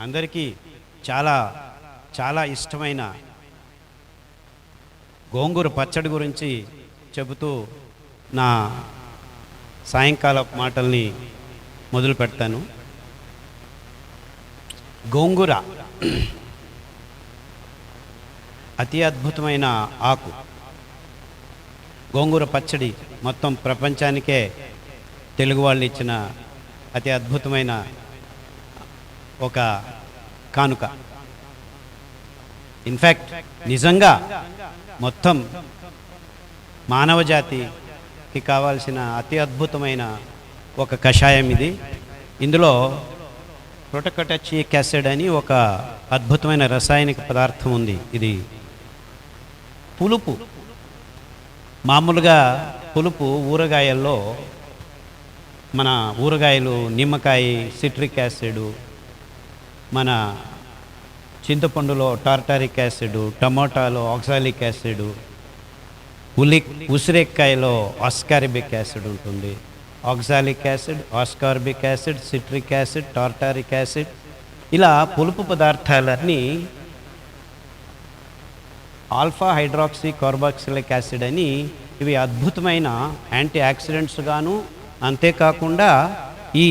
అందరికీ చాలా చాలా ఇష్టమైన గోంగూర పచ్చడి గురించి చెబుతూ నా సాయంకాల మాటల్ని మొదలు పెడతాను. గోంగూర అతి అద్భుతమైన ఆకు. గోంగూర పచ్చడి మొత్తం ప్రపంచానికే తెలుగు వాళ్ళు ఇచ్చిన అతి అద్భుతమైన ఒక కానుక. ఇన్ఫ్యాక్ట్ నిజంగా మొత్తం మానవ జాతికి కావాల్సిన అతి అద్భుతమైన ఒక కషాయం ఇది. ఇందులో ప్రొటోకటాచిక్ యాసిడ్ అని ఒక అద్భుతమైన రసాయనిక పదార్థం ఉంది. ఇది పులుపు, మామూలుగా పులుపు ఊరగాయల్లో మన ఊరగాయలు, నిమ్మకాయ సిట్రిక్ యాసిడ్, మన చింతపండులో టార్టారిక్ యాసిడ్, టమోటాలో ఆక్సాలిక్ యాసిడ్, ఉసిరికాయలో ఆస్కార్బిక్ యాసిడ్ ఉంటుంది. Oxalic acid, ascorbic acid, citric acid, tartaric acid, ఇలా పులుపు పదార్థాలన్నీ ఆల్ఫా హైడ్రాక్సీ కార్బాక్సిలిక్ యాసిడ్ అని ఇవి అద్భుతమైన యాంటీ ఆక్సిడెంట్స్ గాను, అంతేకాకుండా ఈ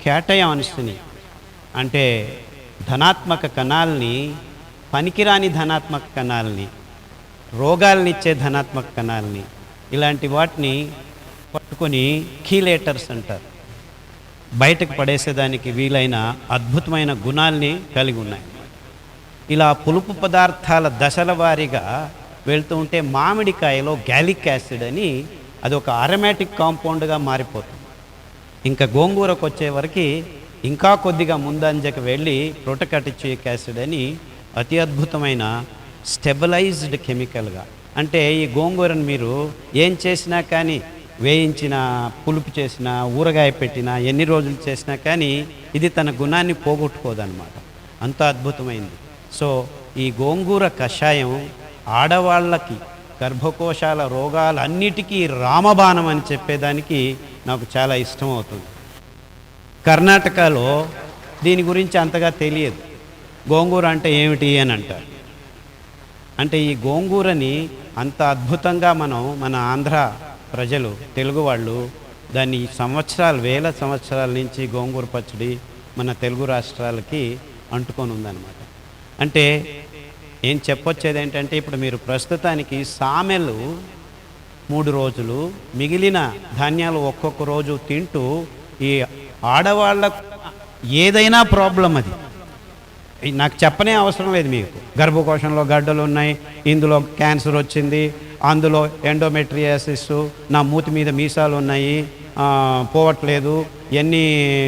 క్యాటయాన్స్ని అంటే ధనాత్మక కణాలని, పనికిరాని ధనాత్మక కణాలని, రోగాలనిచ్చే ధనాత్మక కణాలని, ఇలాంటి వాటిని పట్టుకొని కీలేటర్స్ అంటారు, బయటకు పడేసేదానికి వీలైన అద్భుతమైన గుణాల్ని కలిగి ఉన్నాయి. ఇలా పులుపు పదార్థాల దశల వారీగా వెళ్తూ ఉంటే మామిడికాయలో గ్యాలిక్ యాసిడ్ అని అది ఒక అరోమాటిక్ కాంపౌండ్గా మారిపోతుంది. ఇంకా గోంగూరకు వచ్చేవరకు ఇంకా కొద్దిగా ముందంజకు వెళ్ళి ప్రొటోకటాచిక్ యాసిడ్ అని అతి అద్భుతమైన స్టెబిలైజ్డ్ కెమికల్గా, అంటే ఈ గోంగూరను మీరు ఏం చేసినా కానీ, వేయించిన, పులుపు చేసినా, ఊరగాయ పెట్టినా, ఎన్ని రోజులు చేసినా కానీ ఇది తన గుణాన్ని పోగొట్టుకోదన్నమాట. అంత అద్భుతమైంది. సో ఈ గోంగూర కషాయం ఆడవాళ్ళకి గర్భకోశాల రోగాలన్నిటికీ రామబాణం అని చెప్పేదానికి నాకు చాలా ఇష్టం అవుతుంది. కర్ణాటకలో దీని గురించి అంతగా తెలియదు. గోంగూర అంటే ఏమిటి అని అంటారు. అంటే ఈ గోంగూరని అంత అద్భుతంగా మన ఆంధ్ర ప్రజలు, తెలుగు వాళ్ళు దాన్ని సంవత్సరాలు, వేల సంవత్సరాల నుంచి గోంగూర పచ్చడి మన తెలుగు రాష్ట్రాలకి అంటుకొని ఉందన్నమాట. అంటే ఏం చెప్పొచ్చేది ఏంటంటే, ఇప్పుడు మీరు ప్రస్తుతానికి సామెలు 3 రోజులు, మిగిలిన ధాన్యాలు ఒక్కొక్క రోజు తింటూ ఈ ఆడవాళ్ళకు ఏదైనా ప్రాబ్లం అది నాకు చెప్పనే అవసరం లేదు. మీకు గర్భకోశంలో గడ్డలు ఉన్నాయి, ఇందులో క్యాన్సర్ వచ్చింది, అందులో ఎండోమెట్రియాసిస్, నా మూతి మీద మీసాలు ఉన్నాయి, పోవట్లేదు, ఎన్ని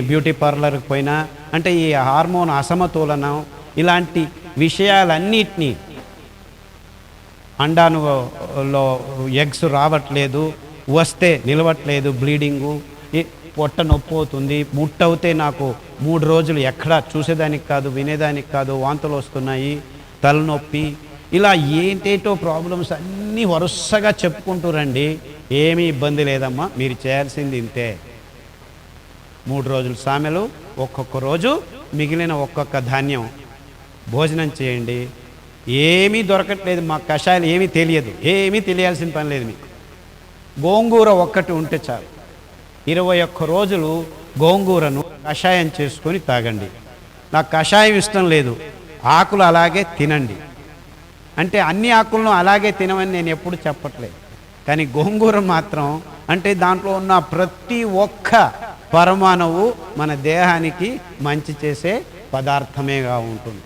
బ్యూటీ పార్లర్కి పోయినా, అంటే ఈ హార్మోన్ అసమతులనం, ఇలాంటి విషయాలన్నిటినీ, అండానులో ఎగ్స్ రావట్లేదు, వస్తే నిలవట్లేదు, బ్లీడింగు, పొట్ట నొప్పి అవుతుంది, ముట్టవుతే నాకు 3 రోజులు ఎక్కడా చూసేదానికి కాదు, వినేదానికి కాదు, వాంతులు వస్తున్నాయి, తలనొప్పి, ఇలా ఏంటేటో ప్రాబ్లమ్స్ అన్నీ వరుసగా చెప్పుకుంటూ రండి. ఏమీ ఇబ్బంది లేదమ్మా, మీరు చేయాల్సింది ఇంతే. 3 రోజులు సామెలు, ఒక్కొక్క రోజు మిగిలిన ఒక్కొక్క ధాన్యం భోజనం చేయండి. ఏమీ దొరకట్లేదు, మా కషాయాలు ఏమీ తెలియదు, ఏమీ తెలియాల్సిన పని లేదు మీకు. గోంగూర ఒక్కటి ఉంటే చాలు. 21 రోజులు గోంగూరను కషాయం చేసుకొని తాగండి. నాకు కషాయం ఇష్టం లేదు, ఆకులు అలాగే తినండి. అంటే అన్ని ఆకులను అలాగే తినమని నేను ఎప్పుడు చెప్పట్లేదు, కానీ గోంగూర మాత్రం, అంటే దాంట్లో ఉన్న ప్రతి ఒక్క పరమాణువు మన దేహానికి మంచి చేసే పదార్థమేగా ఉంటుంది.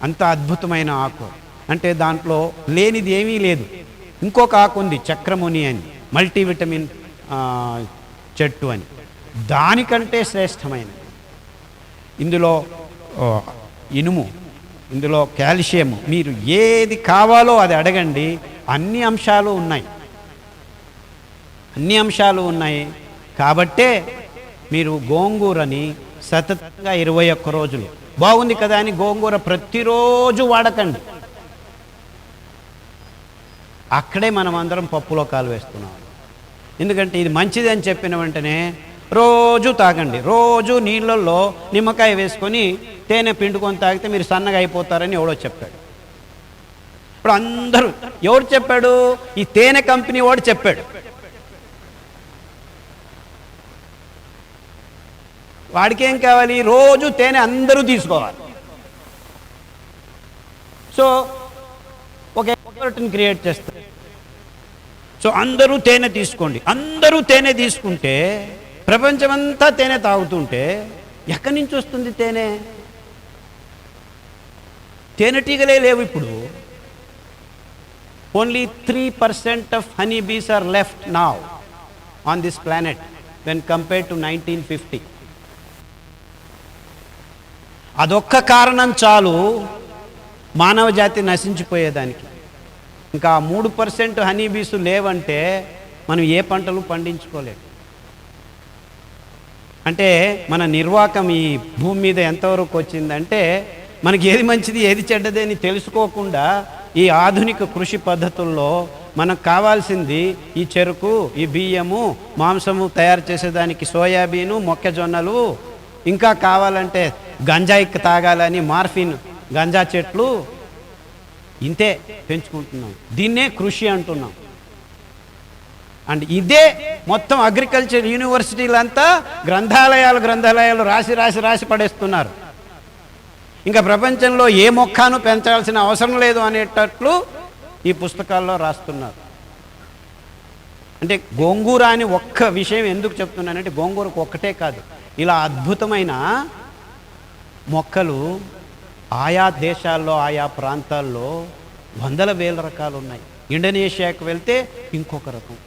అంత అద్భుతమైన ఆకు, అంటే దాంట్లో లేనిది ఏమీ లేదు. ఇంకొక ఆకు ఉంది చక్రముని అని, మల్టీవిటమిన్ చెట్టు అని, దానికంటే శ్రేష్టమైనది. ఇందులో ఇనుము, ఇందులో కాల్షియం, మీరు ఏది కావాలో అది అడగండి, అన్ని అంశాలు ఉన్నాయి, అన్ని అంశాలు ఉన్నాయి. కాబట్టే మీరు గోంగూరని సతతంగా 21 రోజులు, బాగుంది కదా అని గోంగూర ప్రతిరోజు వాడకండి. అక్కడే మనం అందరం పప్పులో కాలు వేస్తున్నాం. ఎందుకంటే ఇది మంచిది అని చెప్పిన వెంటనే రోజు తాగండి. రోజు నీళ్ళల్లో నిమ్మకాయ వేసుకొని తేనె పిండుకొని తాగితే మీరు సన్నగా అయిపోతారని ఎవడో చెప్పాడు. ఇప్పుడు అందరూ ఎవరు చెప్పాడు? ఈ తేనె కంపెనీ వాడు చెప్పాడు. వాడికి ఏం కావాలి? రోజు తేనె అందరూ తీసుకోవాలి. సో ఒక ఎక్స్పర్ట్ని క్రియేట్ చేస్తారు. సో అందరూ తేనె తీసుకోండి. అందరూ తేనె తీసుకుంటే ప్రపంచమంతా తేనె తాగుతుంటే ఎక్కడి నుంచి వస్తుంది తేనె? తేనెటీగలే లేవు ఇప్పుడు. Only 3% of honey bees are left now on this planet when compared to 1950. అదొక్క కారణం చాలు మానవ జాతి నశించిపోయేదానికి. ఇంకా 3% హనీ బీసు లేవంటే మనం ఏ పంటలు పండించుకోలేము. అంటే మన నిర్వాకం ఈ భూమి మీద ఎంతవరకు వచ్చిందంటే మనకి ఏది మంచిది ఏది చెడ్డది అని తెలుసుకోకుండా ఈ ఆధునిక కృషి పద్ధతుల్లో మనకు కావాల్సింది ఈ చెరుకు, ఈ బియ్యము, మాంసము తయారు చేసేదానికి సోయాబీను, మొక్కజొన్నలు, ఇంకా కావాలంటే గంజాయి తాగాలని మార్ఫిన్ గంజా చెట్లు, ఇంతే పెంచుకుంటున్నాం. దీన్నే కృషి అంటున్నాం. అండ్ ఇదే మొత్తం అగ్రికల్చర్ యూనివర్సిటీలంతా గ్రంథాలయాలు రాసి పడేస్తున్నారు. ఇంకా ప్రపంచంలో ఏ మొక్కను పెంచాల్సిన అవసరం లేదు అనేటట్లు ఈ పుస్తకాల్లో రాస్తున్నారు. అంటే గోంగూర అని ఒక్క విషయం ఎందుకు చెప్తున్నానంటే గోంగూరకు ఒక్కటే కాదు, ఇలా అద్భుతమైన మొక్కలు ఆయా దేశాల్లో ఆయా ప్రాంతాల్లో వందల వేల రకాలు ఉన్నాయి. ఇండోనేషియాకు వెళ్తే ఇంకొక రకం,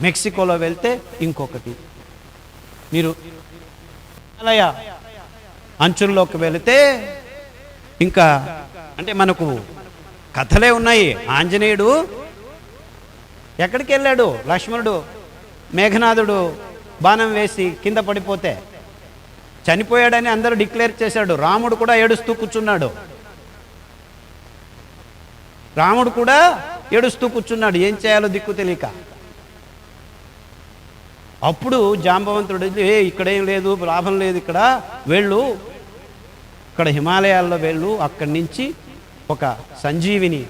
మెక్సికోలో వెళ్తే ఇంకొకటి. మీరు హిమాలయ అంచుల్లోకి వెళితే ఇంకా అంటే మనకు కథలే ఉన్నాయి. ఆంజనేయుడు ఎక్కడికి వెళ్ళాడు? లక్ష్మణుడు మేఘనాథుడు బాణం వేసి కింద పడిపోతే చనిపోయాడని అందరూ డిక్లేర్ చేశాడు. రాముడు కూడా ఏడుస్తూ కూర్చున్నాడు. ఏం చేయాలో దిక్కు తెలియక. అప్పుడు జాంబవంతుడు ఇక్కడేం లేదు, లాభం లేదు, ఇక్కడ వెళ్ళు, ఇక్కడ హిమాలయాల్లో వెళ్ళు, అక్కడి నుంచి ఒక సంజీవిని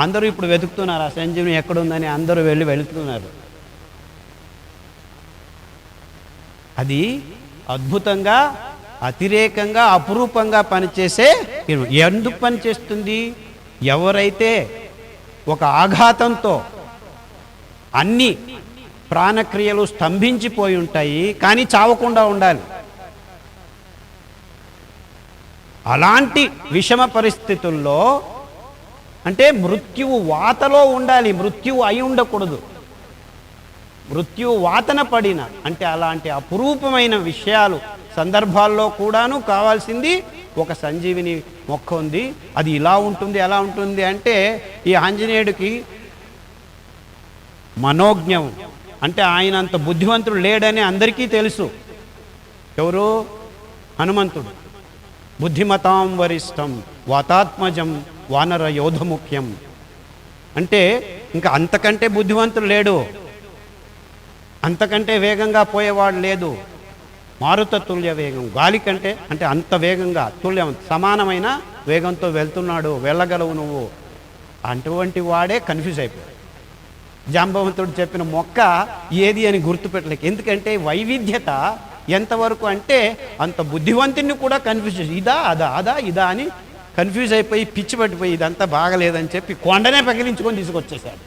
అందరూ ఇప్పుడు వెతుకుతున్నారు. ఆ సంజీవిని ఎక్కడుందని అందరూ వెళుతున్నారు. అది అద్భుతంగా, అతిరేకంగా, అపురూపంగా పనిచేసే. ఎందుకు పనిచేస్తుంది? ఎవరైతే ఒక ఆఘాతంతో అన్ని ప్రాణక్రియలు స్తంభించిపోయి ఉంటాయి కానీ చావకుండా ఉండాలి. అలాంటి విషమ పరిస్థితుల్లో అంటే మృత్యువు వాతలో ఉండాలి, మృత్యువు అయి ఉండకూడదు. మృత్యువు వాతన పడిన అంటే అలాంటి అపురూపమైన విషయాలు సందర్భాల్లో కూడాను కావాల్సింది ఒక సంజీవిని మొక్క ఉంది. అది ఇలా ఉంటుంది అలా ఉంటుంది అంటే ఈ ఆంజనేయుడికి మనోజ్ఞం అంటే ఆయన అంత బుద్ధివంతుడు లేడని అందరికీ తెలుసు. ఎవరు? హనుమంతుడు. బుద్ధిమతాం వరిష్టం వాతాత్మజం వానర యోధ ముఖ్యం అంటే ఇంకా అంతకంటే బుద్ధివంతుడు లేడు, అంతకంటే వేగంగా పోయేవాడు లేదు. మారుత తుల్య వేగం, గాలి కంటే అంటే అంత వేగంగా తుల్యం సమానమైన వేగంతో వెళ్తున్నాడు, వెళ్ళగలవు నువ్వు. అటువంటి వాడే కన్ఫ్యూజ్ అయిపోయాడు. జాంబవంతుడు చెప్పిన మొక్క ఏది అని గుర్తుపెట్టలేక. ఎందుకంటే వైవిధ్యత ఎంతవరకు అంటే అంత బుద్ధివంతుని కూడా కన్ఫ్యూజ్ చేసి ఇదా అని కన్ఫ్యూజ్ అయిపోయి పిచ్చి పట్టిపోయి ఇదంతా బాగలేదని చెప్పి కొండనే పగిలించుకొని తీసుకొచ్చేసాడు.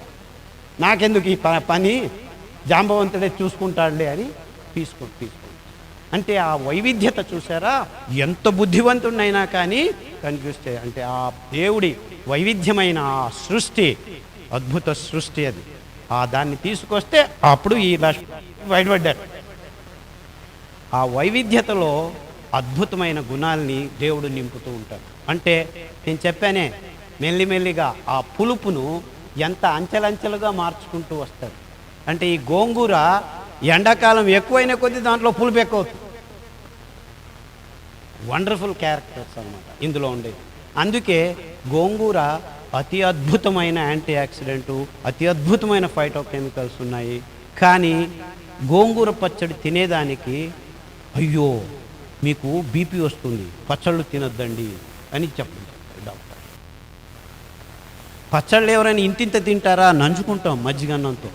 నాకెందుకు ఈ పని, జాంబవంతుడే చూసుకుంటాడులే అని తీసుకోండి. అంటే ఆ వైవిధ్యత చూసారా? ఎంత బుద్ధివంతుడినైనా కానీ కన్ఫ్యూజ్ చేయ. అంటే ఆ దేవుడి వైవిధ్యమైన ఆ సృష్టి, అద్భుత సృష్టి అది. దాన్ని తీసుకొస్తే అప్పుడు ఈ బయటపడ్డాడు. ఆ వైవిధ్యతలో అద్భుతమైన గుణాల్ని దేవుడు నింపుతూ ఉంటాడు. అంటే నేను చెప్పానే మెల్లిమెల్లిగా ఆ పులుపును ఎంత అంచెలంచెలుగా మార్చుకుంటూ వస్తాడు. అంటే ఈ గోంగూర ఎండాకాలం ఎక్కువైన కొద్దీ దాంట్లో పులుపు ఎక్కువ అవుతుంది. వండర్ఫుల్ క్యారెక్టర్స్ అన్నమాట ఇందులో ఉండేది. అందుకే గోంగూర అతి అద్భుతమైన యాంటీ ఆక్సిడెంటు, అతి అద్భుతమైన ఫైటోకెమికల్స్ ఉన్నాయి. కానీ గోంగూర పచ్చడి తినేదానికి అయ్యో మీకు బీపీ వస్తుంది, పచ్చళ్ళు తినొద్దండి అని చెప్పండి డాక్టర్. పచ్చళ్ళు ఎవరైనా ఇంతింత తింటారా? నంచుకుంటాం మజ్జిగన్నంతో.